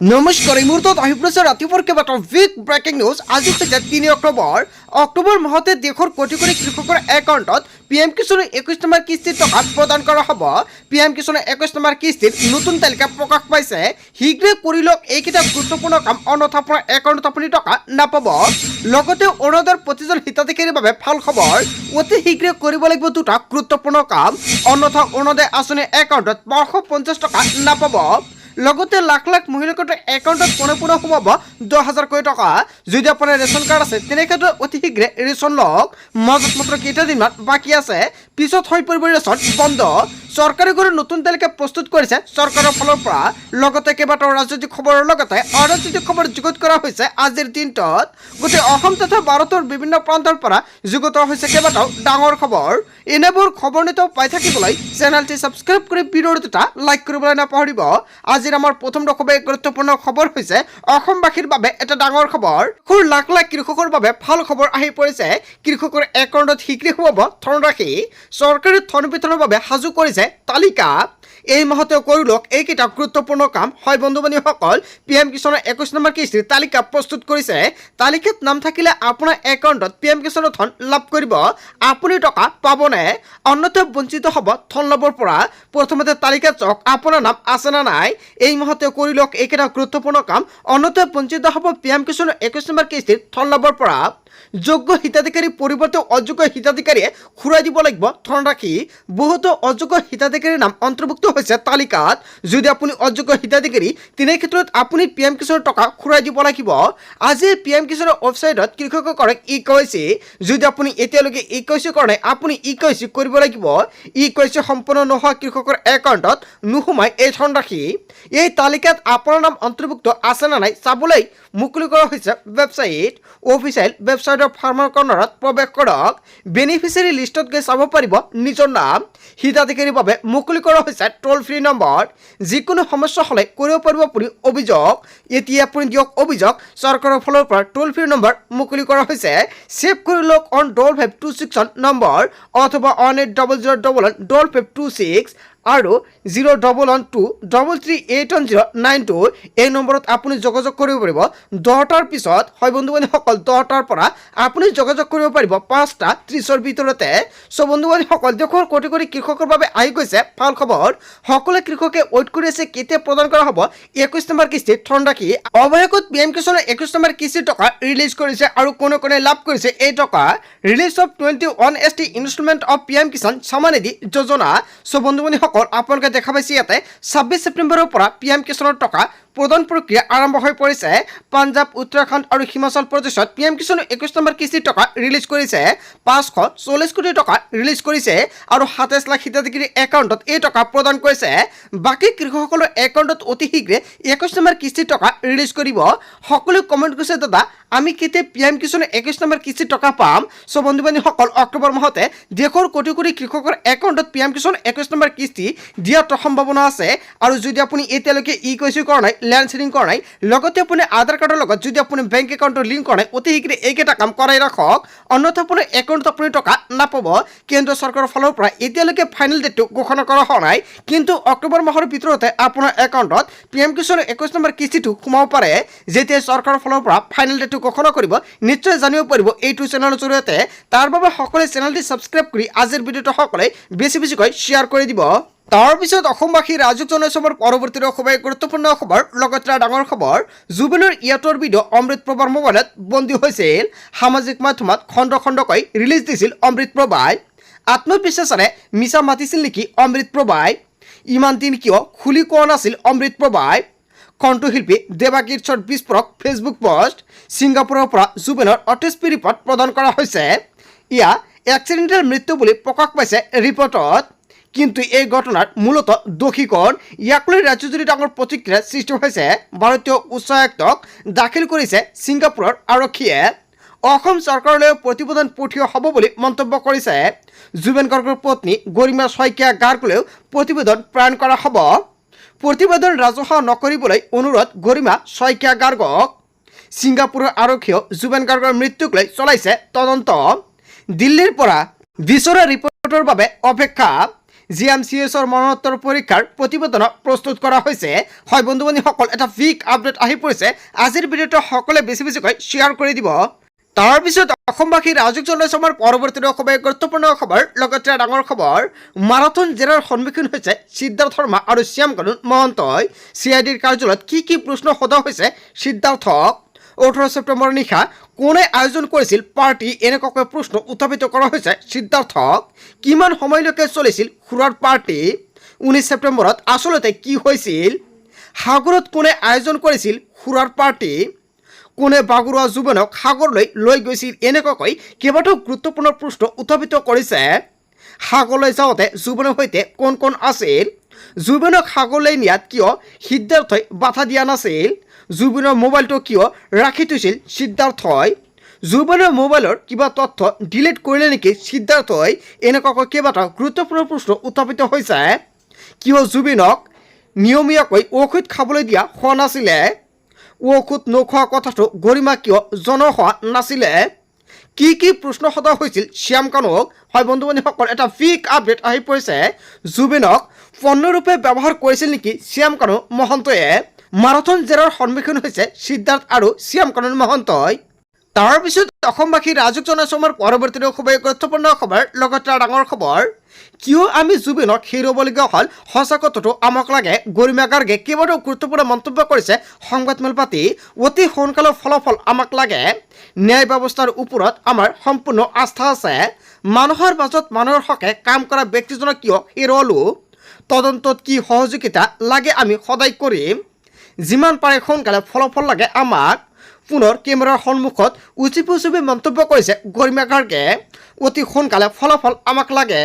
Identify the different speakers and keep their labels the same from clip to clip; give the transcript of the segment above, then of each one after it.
Speaker 1: নমস্কাৰ এই মুহূৰ্তত আহি পৰিছে ৰাতিপুৱাৰ কেইবাটাও বিগ ব্ৰেকিং নিউজ। আজি হৈছে ৩ অক্টোবৰ মাহতে দেশৰ কোটি কোটি কৃষকৰ একাউণ্টত PM কিষাণৰ ২১ নম্বৰ কিস্তিৰ টকা প্ৰদান কৰা হ'ব। PM কিষাণৰ ২১ নম্বৰ কিস্তিৰ নতুন তালিকা প্ৰকাশ পাইছে। শীঘ্ৰে কৰি লওক এইকেইটা গুৰুত্বপূৰ্ণ কাম, অন্যথা আপোনাৰ একাউণ্টত আপুনি টকা নাপাব। লগতে অৰুণোদয়ৰ প্ৰতিজন হিতাধিকাৰীৰ বাবে ভাল খবৰ, অতি শীঘ্ৰে কৰিব লাগিব দুটা গুৰুত্বপূৰ্ণ কাম, অন্যথা অৰুণোদয় আঁচনিৰ একাউণ্টত ৫৫০ টকা নাপাব। লগতে লাখ লাখ মহিলাৰ একাউণ্টত পুনৰ সোমাব ১০,০০০ কোটি টকা। যদি আপোনাৰ ৰেচন কাৰ্ড আছে তেনেক্ষেত্ৰত অতি শীঘ্ৰে ৰেচন লওক। মাজত মাত্ৰ কেইটাদিনমান বাকী আছে, পিছত হৈ পৰিব ৰেচন বন্ধ। চৰকাৰে গড়ে নতুন তালিকা প্ৰস্তুত কৰিছে চৰকাৰৰ ফালৰ পৰা। লগতে কেইবাটাও ৰাজনৈতিক খবৰৰ লগতে অৰাজনৈতিক খবৰ যুগুত কৰা হৈছে আজিৰ দিনটোত। গোটেই অসম তথা ভাৰতৰ বিভিন্ন প্ৰান্তৰ পৰা যুগুত হৈছে কেইবাটাও ডাঙৰ খবৰ। এনেবোৰ খবৰ নিতৌ পাই থাকিবলৈ চেনেলটি ছাবস্ক্ৰাইব কৰি ভিডিঅ' দুটা লাইক কৰিবলৈ নাপাহৰিব। আজিৰ আমাৰ প্ৰথম খুবেই গুৰুত্বপূৰ্ণ খবৰ হৈছে অসমবাসীৰ বাবে এটা ডাঙৰ খবৰ। লাখ লাখ কৃষকৰ বাবে ভাল খবৰ আহি পৰিছে। কৃষকৰ একাউণ্টত শীঘ্ৰে সোমাব ধনৰাশি। চৰকাৰে ধন বিতৰণৰ বাবে সাজু কৰিছে তালিকা। এই মাহতে কৰি লওক এইকেইটা গুৰুত্বপূৰ্ণ কাম। হয় বন্ধু বান্ধৱীসকল, PM কিষাণৰ ২১ নম্বৰ কিস্তিৰ তালিকা প্ৰস্তুত কৰিছে। তালিকাত নাম থাকিলে আপোনাৰ একাউণ্টত PM কিষাণৰ ধন লাভ কৰিব। আপুনি টকা পাবনে? অন্যথা বঞ্চিত হ'ব ধন লাভৰ পৰা। প্ৰথমতে তালিকাত চাওক আপোনাৰ নাম আছে নে নাই। এই মাহতে কৰি লওক এইকেইটা গুৰুত্বপূৰ্ণ কাম, অন্যথা বঞ্চিত হ'ব PM কিষাণৰ ২১ নম্বৰ কিস্তিৰ ধন লাভৰ পৰা। যোগ্য হিতাধিকাৰীৰ পৰিৱৰ্তে অযোগ্য হিতাধিকাৰীয়ে ঘূৰাই দিব লাগিব ধনৰাশি। বহুতো অযোগ্য হিতাধিকাৰীৰ নাম অন্তৰ্ভুক্ত হৈছে তালিকাত। যদি আপুনি অযোগ্য হিতাধিকাৰী তেনে ক্ষেত্ৰত আপুনি PM কিষাণৰ টকা ঘূৰাই দিব লাগিব। আজি PM কিষাণৰ ৱেবছাইটত কৃষকসকলক KYC, যদি আপুনি এতিয়ালৈকে KYC কৰা নাই আপুনি KYC কৰিব লাগিব। KYC সম্পূৰ্ণ নোহোৱা কৃষকৰ একাউণ্টত নোসোমায় এই ধনৰাশি। এই তালিকাত আপোনাৰ নাম অন্তৰ্ভুক্ত আছে নে নাই চাবলৈ মুকলি কৰা হৈছে ৱেবছাইট। অফিচিয়েল ৱেবছাইটৰ ফাৰ্মাৰ কৰ্নাৰত প্ৰৱেশ কৰক। বেনিফিচিয়াৰী লিষ্টত গৈ চাব পাৰিব নিজৰ নাম। হিতাধিকাৰীৰ বাবে মুকলি কৰা হৈছে টোল ফ্ৰী নম্বৰ। যিকোনো সমস্যা হ'লে কৰিব পাৰিব আপুনি অভিযোগ। এতিয়া আপুনি দিয়ক অভিযোগ। চৰকাৰৰ ফালৰ পৰা টোল ফ্ৰী নম্বৰ মুকলি কৰা হৈছে। ছেভ কৰি লওক অন 5526 নম্বৰ অথবা 1800115526 আৰু 01123381092 এই নম্বৰত আপুনি যোগাযোগ কৰিব পাৰিব 10টাৰ পিছত। হয় বন্ধু বান্ধৱীসকল, 10টাৰ পৰা আপুনি যোগাযোগ কৰিব পাৰিব 5:30ৰ ভিতৰতে। চ' বন্ধু বান্ধৱীসকল, দেশৰ কোটি কোটি কৃষকৰ বাবে আহি গৈছে ভাল খবৰ। সকলো কৃষকে ৱেইট কৰি আছে কেতিয়া প্ৰদান কৰা হ'ব ২১ নম্বৰ কিস্তিৰ ধনৰাশি। অৱশেষত PM কিষাণৰ ২১ নম্বৰ কিস্তিৰ টকা ৰিলিজ কৰিছে আৰু কোনে কোনে লাভ কৰিছে এই টকা। Release of 21st instalment of PM Kisan Samman Nidhi Yojana. চ' বন্ধু বান্ধৱীসকল, আপোনালোকে দেখা পাইছে ইয়াতে ২৬ ছেপ্টেম্বৰৰ পৰা PM কিষাণৰ টকা প্ৰদান প্ৰক্ৰিয়া আৰম্ভ হৈ পৰিছে। পাঞ্জাৱ, উত্তৰাখণ্ড আৰু হিমাচল প্ৰদেশত PM কিষাণৰ ২১ নম্বৰ কিস্তিৰ টকা ৰিলিজ কৰিছে। ৫৪০ কোটি টকা ৰিলিজ কৰিছে আৰু ২৭ লাখ হিতাধিকাৰীৰ একাউণ্টত এই টকা প্ৰদান কৰিছে। বাকী কৃষকসকলৰ একাউণ্টত অতি শীঘ্ৰে ২১ নম্বৰ কিস্তিৰ টকা ৰিলিজ কৰিব। সকলোৱে কমেণ্ট কৰিছে, দাদা আমি কেতিয়া PM কিষাণৰ ২১ নম্বৰ কিস্তিৰ টকা পাম। চ' বন্ধু বান্ধৱীসকল, অক্টোবৰ মাহতে দেশৰ কোটি কোটি কৃষকৰ একাউণ্টত PM কিষাণৰ ২১ নম্বৰ কিস্তি দিয়াৰ সম্ভাৱনা আছে। আৰু যদি আপুনি এতিয়ালৈকে KYC কৰা নাই, লেণ্ড চেডিং কৰা নাই, লগতে আপুনি আধাৰ কাৰ্ডৰ লগত যদি আপুনি বেংক একাউণ্টৰ লিংক কৰা নাই, অতি শীঘ্ৰে এইকেইটা কাম কৰাই ৰাখক, অন্যথা আপোনাৰ একাউণ্টত আপুনি টকা নাপাব। কেন্দ্ৰীয় চৰকাৰৰ ফালৰ পৰা এতিয়ালৈকে ফাইনেল ডেটটো ঘোষণা কৰা হোৱা নাই, কিন্তু অক্টোবৰ মাহৰ ভিতৰতে আপোনাৰ একাউণ্টত PM কিষাণৰ ২১ নম্বৰ কিস্তিটো সোমাব পাৰে। যেতিয়া চৰকাৰৰ ফালৰ পৰা ফাইনেল ডেটটো ঘোষণা কৰিব নিশ্চয় জানিব পাৰিব এইটো চেনেলৰ জৰিয়তে। তাৰ বাবে সকলোৱে চেনেলটি ছাবস্ক্ৰাইব কৰি আজিৰ ভিডিঅ'টো সকলোৱে বেছি বেছিকৈ শ্বেয়াৰ কৰি দিব। তাৰপিছত অসমবাসী ৰাজুক জনসমৰ পৰৱৰ্তী খুবেই গুৰুত্বপূৰ্ণ খবৰ, লগতে ডাঙৰ খবৰ। জুবিনৰ ইয়াতৰ ভিডিঅ' অমৃত প্ৰভাৰ মোবাইলত বন্দী হৈছিল। সামাজিক মাধ্যমত খণ্ড খণ্ডকৈ ৰিলিজ দিছিল অমৃত প্ৰভাই। আত্মবিশ্বাসেৰে মিছা মাতিছিল নেকি অমৃত প্ৰভাই? ইমান দিন কিয় খুলি কোৱা নাছিল অমৃত প্ৰভাই? কণ্ঠশিল্পী দেৱাকীৰ্ষৰ বিস্ফোৰক ফেচবুক পোষ্ট। ছিংগাপুৰৰ পৰা জুবিনৰ অটিষ্টি ৰিপৰ্ট প্ৰদান কৰা হৈছে। ইয়া এক্সিডেণ্টেল মৃত্যু বুলি প্ৰকাশ পাইছে ৰিপৰ্টত, কিন্তু এই ঘটনাৰ মূলত দোষী কোন ইয়াক লৈ ৰাজ্যজুৰি ডাঙৰ প্ৰতিক্ৰিয়াৰ সৃষ্টি হৈছে। ভাৰতীয় উচ্চ আয়ুক্তক দাখিল কৰিছে ছিংগাপুৰৰ আৰক্ষীয়ে। অসম চৰকাৰলৈ প্ৰতিবেদন পঠিওৱা হ'ব বুলি মন্তব্য কৰিছে। জুবিন গাৰ্গৰ পত্নী গৰিমা শইকীয়া গাৰ্গলৈও প্ৰতিবেদন প্ৰেৰণ কৰা হ'ব। প্ৰতিবেদন ৰাজহুৱা নকৰিবলৈ অনুৰোধ গৰিমা শইকীয়া গাৰ্গক। ছিংগাপুৰৰ আৰক্ষীয়েও জুবিন গাৰ্গৰ মৃত্যুক লৈ চলাইছে তদন্ত। দিল্লীৰ পৰা বিচৰা ৰিপৰ্টৰ বাবে অপেক্ষা। GMCSৰ মৰণোত্তৰ পৰীক্ষাৰ প্ৰতিবেদন প্ৰস্তুত কৰা হৈছে। হয় বন্ধু বান্ধৱীসকল, এটা বিগ আপডেট আহি পৰিছে। আজিৰ ভিডিঅ'টো সকলোৱে বেছিকৈ শ্বেয়াৰ কৰি দিব। তাৰপিছত অসমবাসী ৰাজুক জনাইছে আমাৰ পৰৱৰ্তী খুবেই গুৰুত্বপূৰ্ণ খবৰ। লগতে ডাঙৰ খবৰ, মাৰাথন জেৰাৰ সন্মুখীন হৈছে সিদ্ধাৰ্থ শৰ্মা আৰু শ্যাম কানুন মহন্তই। CIDৰ কাৰ্যালয়ত কি প্ৰশ্ন সোধা হৈছে সিদ্ধাৰ্থক। 18 ছেপ্টেম্বৰৰ নিশা কোনে আয়োজন কৰিছিল পাৰ্টি, এনেকুৱাকৈ প্ৰশ্ন উত্থাপিত কৰা হৈছে সিদ্ধাৰ্থক। কিমান সময়লৈকে চলিছিল সুৰাৰ পাৰ্টি? 19 ছেপ্টেম্বৰত আচলতে কি হৈছিল? সাগৰত কোনে আয়োজন কৰিছিল সুৰাৰ পাৰ্টি? কোনে বাগৰুৱা জুবেনক সাগৰলৈ লৈ গৈছিল? এনেকুৱাকৈ কেইবাটাও গুৰুত্বপূৰ্ণ প্ৰশ্ন উত্থাপিত কৰিছে। সাগৰলৈ যাওঁতে জুবেনৰ সৈতে কোন কোন আছিল? জুবেনক সাগৰলৈ নিয়াত কিয় সিদ্ধাৰ্থই বাধা দিয়া নাছিল? জুবেনৰ মোবাইলটো কিয় ৰাখি থৈছিল সিদ্ধাৰ্থই? জুবেনৰ মোবাইলৰ কিবা তথ্য ডিলিট কৰিলে নেকি সিদ্ধাৰ্থই? এনেকুৱাকৈ কেইবাটাও গুৰুত্বপূৰ্ণ প্ৰশ্ন উত্থাপিত হৈছে। কিয় জুবেনক নিয়মীয়াকৈ ঔষধ খাবলৈ দিয়া হোৱা নাছিলে? ঔষধ নোখোৱা কথাটো গৰিমা কিয় জনোৱা হোৱা নাছিলে? কি প্ৰশ্ন সোধা হৈছিল শ্যাম কানুক? হয় বন্ধু বান্ধৱীসকল, এটা বিগ আপডেট আহি পৰিছে। জুবেনক পণ্যৰূপে ব্যৱহাৰ কৰিছিল নেকি শ্যাম কানুন মহন্তয়ে? মাৰাথন জেৰাৰ সন্মুখীন হৈছে সিদ্ধাৰ্থ আৰু শ্যাম কানুন মহন্তই। তাৰপিছত অসমবাসী ৰাজুক জনাইছে আমাৰ পৰৱৰ্তী খুবেই গুৰুত্বপূৰ্ণ খবৰ। লগতে ডাঙৰ খবৰ, কিয় আমি জুবেনক হেৰুৱাবলগীয়া হ'ল, সঁচা কথাটো আমাক লাগে। গৰিমা গাৰ্গে কেইবাটাও গুৰুত্বপূৰ্ণ মন্তব্য কৰিছে সংবাদমেল পাতি। অতি সোনকালে ফলাফল আমাক লাগে। ন্যায় ব্যৱস্থাৰ ওপৰত আমাৰ সম্পূৰ্ণ আস্থা আছে। মানুহৰ মাজত মানুহৰ হকে কাম কৰা ব্যক্তিজনক কিয় হেৰুৱালো? তদন্তত কি সহযোগিতা লাগে আমি সদায় কৰিম। যিমান পাৰে সোনকালে ফলাফল লাগে আমাক। পুনৰ কেমেৰাৰ সন্মুখত উচিপি মন্তব্য কৰিছে গৰিমা গাৰ্গে। অতি সোনকালে ফলাফল আমাক লাগে।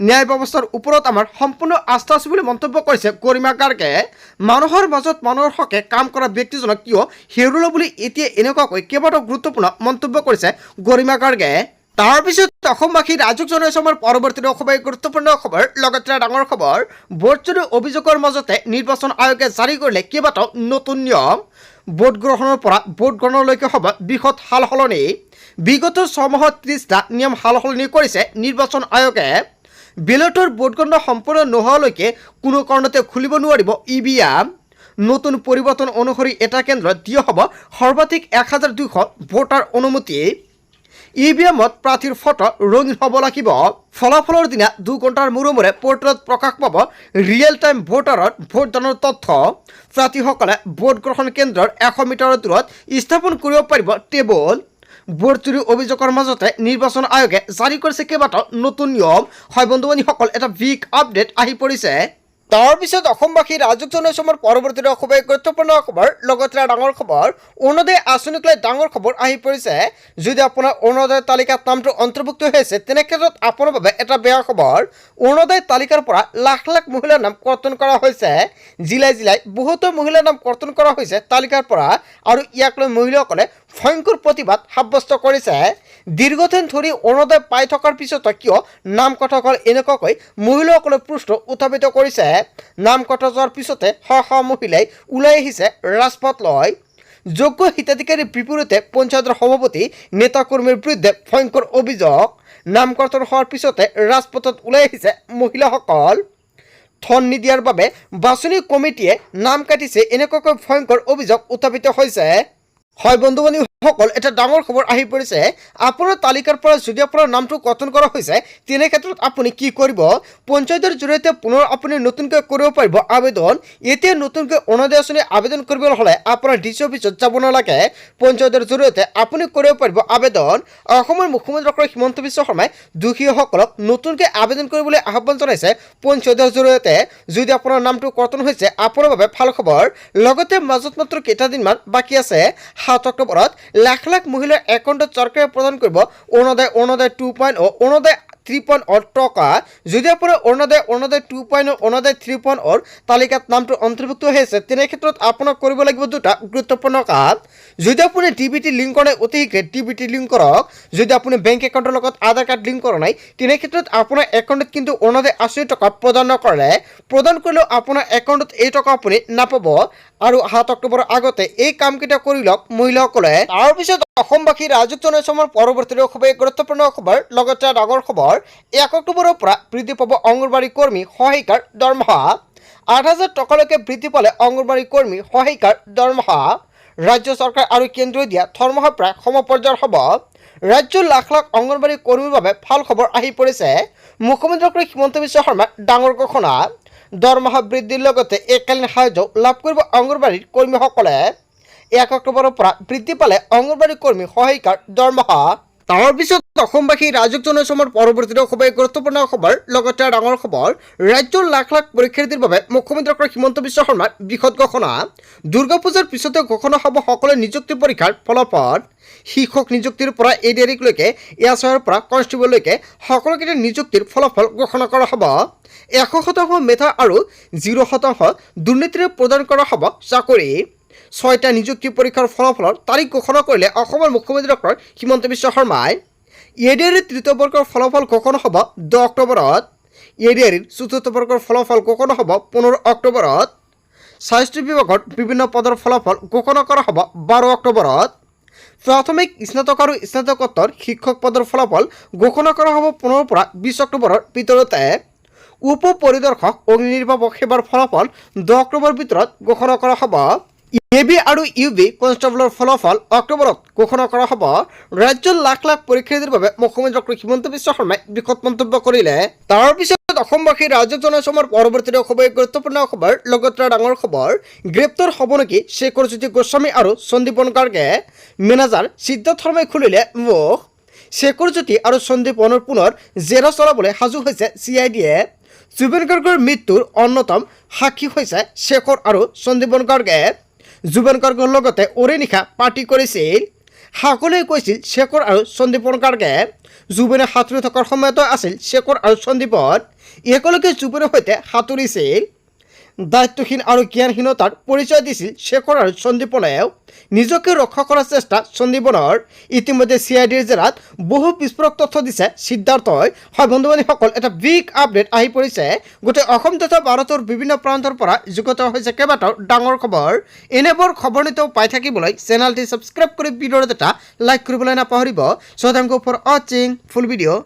Speaker 1: ন্যায় ব্যৱস্থাৰ ওপৰত আমাৰ সম্পূৰ্ণ আস্থা আছে বুলি মন্তব্য কৰিছে গৰিমা গাৰ্গে। মানুহৰ মাজত মানুহৰ হকে কাম কৰা ব্যক্তিজনক কিয় হেৰুৱালো বুলি এতিয়া এনেকুৱাকৈ কেইবাটাও গুৰুত্বপূৰ্ণ মন্তব্য কৰিছে গৰিমা গাৰ্গে। তাৰপিছত অসমবাসী ৰাজুক জনাইছে আমাৰ পৰৱৰ্তী খুবেই গুৰুত্বপূৰ্ণ খবৰ। লগতে ডাঙৰ খবৰ, ভোটচুৰি অভিযোগৰ মাজতে নিৰ্বাচন আয়োগে জাৰি কৰিলে কেইবাটাও নতুন নিয়ম। ভোট গ্ৰহণৰ পৰা ভোট গণনালৈকে হ'ব বৃহৎ সাল সলনি। বিগত 6 মাহত 30টা নিয়ম সাল সলনি কৰিছে নিৰ্বাচন আয়োগে। বেলটৰ ভোট গণনা সম্পূৰ্ণ নোহোৱালৈকে কোনো কাৰণতে খুলিব নোৱাৰিব EVM। নতুন পৰিৱৰ্তন অনুসৰি এটা কেন্দ্ৰত দিয়া হ'ব সৰ্বাধিক 1200 ভোটাৰ অনুমতি। EVMত প্ৰাৰ্থীৰ ফটো ৰঙীন হ'ব লাগিব। ফলাফলৰ দিনা 2 ঘণ্টাৰ মূৰে পৰ্টেলত প্ৰকাশ পাব ৰিয়েল টাইম ভোটাৰৰ ভোটদানৰ তথ্য। প্ৰাৰ্থীসকলে ভোট গ্ৰহণ কেন্দ্ৰৰ 100 মিটাৰৰ দূৰত স্থাপন কৰিব পাৰিব টেবুল। ভোট চুৰি অভিযোগৰ মাজতে নিৰ্বাচন আয়োগে জাৰি কৰিছে কেইবাটাও নতুন নিয়ম। হয় বন্ধু বান্ধৱীসকল, এটা বিগ আপডেট আহি পৰিছে। তাৰপিছত অসমবাসী ৰাজুক জনাইছে আমাৰ পৰৱৰ্তী খুবেই গুৰুত্বপূৰ্ণ খবৰ। লগতে ডাঙৰ খবৰ, অৰুণোদয় আঁচনিক লৈ ডাঙৰ খবৰ আহি পৰিছে। যদি আপোনাৰ অৰুণোদয় তালিকাত নামটো অন্তৰ্ভুক্ত হৈছে তেনে ক্ষেত্ৰত আপোনাৰ বাবে এটা বেয়া খবৰ। অৰুণোদয় তালিকাৰ পৰা লাখ লাখ মহিলাৰ নাম কৰ্তন কৰা হৈছে। জিলাই বহুতো মহিলাৰ নাম কৰ্তন কৰা হৈছে তালিকাৰ পৰা, আৰু ইয়াক লৈ মহিলাসকলে ভয়ংকৰ প্ৰতিবাদ সাব্যস্ত কৰিছে। দীৰ্ঘদিন ধৰি অৰুণোদয় পাই থকাৰ পিছতো কিয় নাম কটা গ'ল, এনেকুৱাকৈ মহিলাসকলে প্ৰশ্ন উত্থাপিত কৰিছে। নাম কটা যোৱাৰ পিছতে শ মহিলাই ওলাই আহিছে ৰাজপথলৈ। যোগ্য হিতাধিকাৰীৰ বিপৰীতে পঞ্চায়তৰ সভাপতি নেতাকৰ্মীৰ বিৰুদ্ধে ভয়ংকৰ অভিযোগ। নাম কৰ্তন হোৱাৰ পিছতে ৰাজপথত ওলাই আহিছে মহিলাসকল। ধন নিদিয়াৰ বাবে বাছনি কমিটিয়ে নাম কাটিছে, এনেকুৱাকৈ ভয়ংকৰ অভিযোগ উত্থাপিত হৈছে। হয় বন্ধু বান্ধৱীসকল, এটা ডাঙৰ খবৰ আহি পৰিছে। আপোনাৰ তালিকাৰ পৰা যদি আপোনাৰ নামটো কৰ্তন কৰা হৈছে তেনে ক্ষেত্ৰত আপুনি কি কৰিব? পঞ্চায়তৰ জৰিয়তে পুনৰ আপুনি নতুনকৈ কৰিব পাৰিব আবেদন। এতিয়া নতুনকৈ অৰুণোদয় আঁচনি আবেদন কৰিবলৈ হ'লে আপোনাৰ DC অফিচত যাব নালাগে। পঞ্চায়তৰ জৰিয়তে আপুনি কৰিব পাৰিব আবেদন। অসমৰ মুখ্যমন্ত্ৰী ডক্টৰ হিমন্ত বিশ্ব শৰ্মাই দুখীয়াসকলক নতুনকৈ আবেদন কৰিবলৈ আহ্বান জনাইছে পঞ্চায়তৰ জৰিয়তে। যদি আপোনাৰ নামটো কৰ্তন হৈছে আপোনাৰ বাবে ভাল খবৰ। লগতে মাজত মাত্ৰ কেইটাদিনমান বাকী আছে। 7 অক্টোবৰত লাখ লাখ মহিলাৰ একাউণ্টত চৰকাৰে প্ৰদান কৰিব অৰুণোদয় 2.0, অৰুণোদয় 3.0 টকা। যদি আপোনাৰ অৰুণোদয় 2.0, অৰুণোদয় 3.0 তালিকাত নামটো অন্তৰ্ভুক্ত হৈ আছে তেনে ক্ষেত্ৰত আপোনাক কৰিব লাগিব দুটা গুৰুত্বপূৰ্ণ কাম। যদি আপুনি ডিবিটি লিংক কৰা নাই অতি শীঘ্ৰে ডিবিটি লিংক কৰক। যদি আপুনি বেংক একাউণ্টৰ লগত আধাৰ কাৰ্ড লিংক কৰা নাই তেনে ক্ষেত্ৰত আপোনাৰ একাউণ্টত কিন্তু অৰুণোদয় আঁচনিৰ টকা প্ৰদান নকৰে। প্ৰদান কৰিলেও আপোনাৰ একাউণ্টত এই টকা আপুনি নাপাব। আৰু 7 অক্টোবৰৰ আগতে এই কামকেইটা কৰি লওক মহিলাসকলে। তাৰপিছত অসমবাসী ৰাইজক জনাইছো আমাৰ পৰৱৰ্তী খুবেই গুৰুত্বপূৰ্ণ খবৰ। লগতে ডাঙৰ খবৰ, 1 অক্টোবৰৰ পৰা বৃদ্ধি পাব অংগনবাড়ী কৰ্মী সহায়িকাৰ দৰমহা। 8,000 টকালৈকে বৃদ্ধি পালে অংগনবাড়ী কৰ্মী সহায়িকাৰ দৰমহা। ৰাজ্য চৰকাৰ আৰু কেন্দ্ৰই দিয়া দৰমহা প্ৰায় সমপৰ্যায়ৰ হ'ব। ৰাজ্যৰ লাখ লাখ অংগনবাড়ী কৰ্মীৰ বাবে ভাল খবৰ আহি পৰিছে। মুখ্যমন্ত্ৰী হিমন্ত বিশ্ব শৰ্মাৰ ডাঙৰ ঘোষণা। দৰমহা বৃদ্ধিৰ লগতে এককালীন সাহায্য লাভ কৰিব অংগনবাড়ীৰ কৰ্মীসকলে। 1 অক্টোবৰৰ পৰা বৃদ্ধি পালে অংগনবাড়ী কৰ্মী সহায়িকাৰ দৰমহা। তাৰপিছত অসমবাসী ৰাইজক জনাইছো আমাৰ পৰৱৰ্তী খুবেই গুৰুত্বপূৰ্ণ খবৰ। লগতে ডাঙৰ খবৰ, ৰাজ্যৰ লাখ লাখ পৰীক্ষাৰ্থীৰ বাবে মুখ্যমন্ত্ৰী হিমন্ত বিশ্ব শৰ্মাৰ বৃহৎ ঘোষণা। দুৰ্গা পূজাৰ পিছতে ঘোষণা হ'ব সকলো নিযুক্তি পৰীক্ষাৰ ফলাফল। শিক্ষক নিযুক্তিৰ পৰা এডিআৰইলৈকে এছআইৰ পৰা কনষ্টেবললৈকে সকলোকেইটা নিযুক্তিৰ ফলাফল ঘোষণা কৰা হ'ব। 100% মেধা আৰু 0% দুৰ্নীতিৰে প্ৰদান কৰা হ'ব চাকৰি। 6টা নিযুক্তি পৰীক্ষাৰ ফলাফলৰ তাৰিখ ঘোষণা কৰিলে অসমৰ মুখ্যমন্ত্ৰী ডক্টৰ হিমন্ত বিশ্ব শৰ্মাই। এডিআৰইৰ 3য় বৰ্গৰ ফলাফল ঘোষণা হ'ব 10 অক্টোবৰত। এডিআৰইৰ 4ৰ্থ বৰ্গৰ ফলাফল ঘোষণা হ'ব 15 অক্টোবৰত। স্বাস্থ্য বিভাগৰ বিভিন্ন পদৰ ফলাফল ঘোষণা কৰা হ'ব 12 অক্টোবৰত। প্ৰাথমিক, স্নাতক আৰু স্নাতকোত্তৰ শিক্ষক পদৰ ফলাফল ঘোষণা কৰা হ'ব 15 পৰা 20 অক্টোবৰৰ ভিতৰতে। উপ পৰিদৰ্শক অগ্নি নিৰ্বাপক সেৱাৰ ফলাফল 10 অক্টোবৰৰ ভিতৰত ঘোষণা কৰা হ'ব। এবি আৰু ইউবি কনষ্টেবলৰ ফলাফল অক্টোবৰত ঘোষণা কৰা হ'ব। ৰাজ্যৰ লাখ লাখ পৰীক্ষাৰ্থীৰ বাবে মুখ্যমন্ত্ৰী হিমন্ত বিশ্ব শৰ্মাই বৃহৎ মন্তব্য কৰিলে। তাৰপিছত অসমবাসী ৰাইজক জনাইছো আমাৰ পৰৱৰ্তী খুবেই গুৰুত্বপূৰ্ণ খবৰ। লগতে ডাঙৰ খবৰ, গ্ৰেপ্তাৰ হ'ব নেকি শেখৰজ্যোতি গোস্বামী আৰু সন্দীপন গাৰ্গে। মেনেজাৰ সিদ্ধাৰ্থ শৰ্মাই খুলিলে মুখ। শেখৰজ্যোতি আৰু সন্দীপনৰ পুনৰ জেৰা চলাবলৈ সাজু হৈছে CIDয়ে। জুবিন গাৰ্গৰ মৃত্যুৰ অন্যতম সাক্ষী হৈছে শেখৰ আৰু সন্দীপন গাৰ্গে। জুবিন গাৰ্গৰ লগতে উৰে নিশা পাৰ্টি কৰিছিল। সকলোৱে কৈছিল শেখৰ আৰু সন্দীপন গাৰ্গে। জুবিনে সাঁতুৰি থকাৰ সময়তো আছিল শেখৰ আৰু সন্দীপন। একেলগে জুবিনৰ সৈতে সাঁতুৰিছিল। দায়িত্বহীন আৰু জ্ঞানহীনতাৰ পৰিচয় দিছিল শেখৰ আৰু সন্দীপনেও। নিজকে ৰক্ষা কৰাৰ চেষ্টা সন্দীপনৰ। ইতিমধ্যে CIDৰ জেৰাত বহু বিস্ফোৰক তথ্য দিছে সিদ্ধাৰ্থই। হয় বন্ধু বান্ধৱীসকল, এটা বিগ আপডেট আহি পৰিছে। গোটেই অসম তথা ভাৰতৰ বিভিন্ন প্ৰান্তৰ পৰা যুগত হৈছে কেইবাটাও ডাঙৰ খবৰ। এনেবোৰ খবৰ নিতৌ পাই থাকিবলৈ চেনেলটি ছাবস্ক্ৰাইব কৰি ভিডিঅ'ত এটা লাইক কৰিবলৈ নাপাহৰিব। So thank you for watching full video.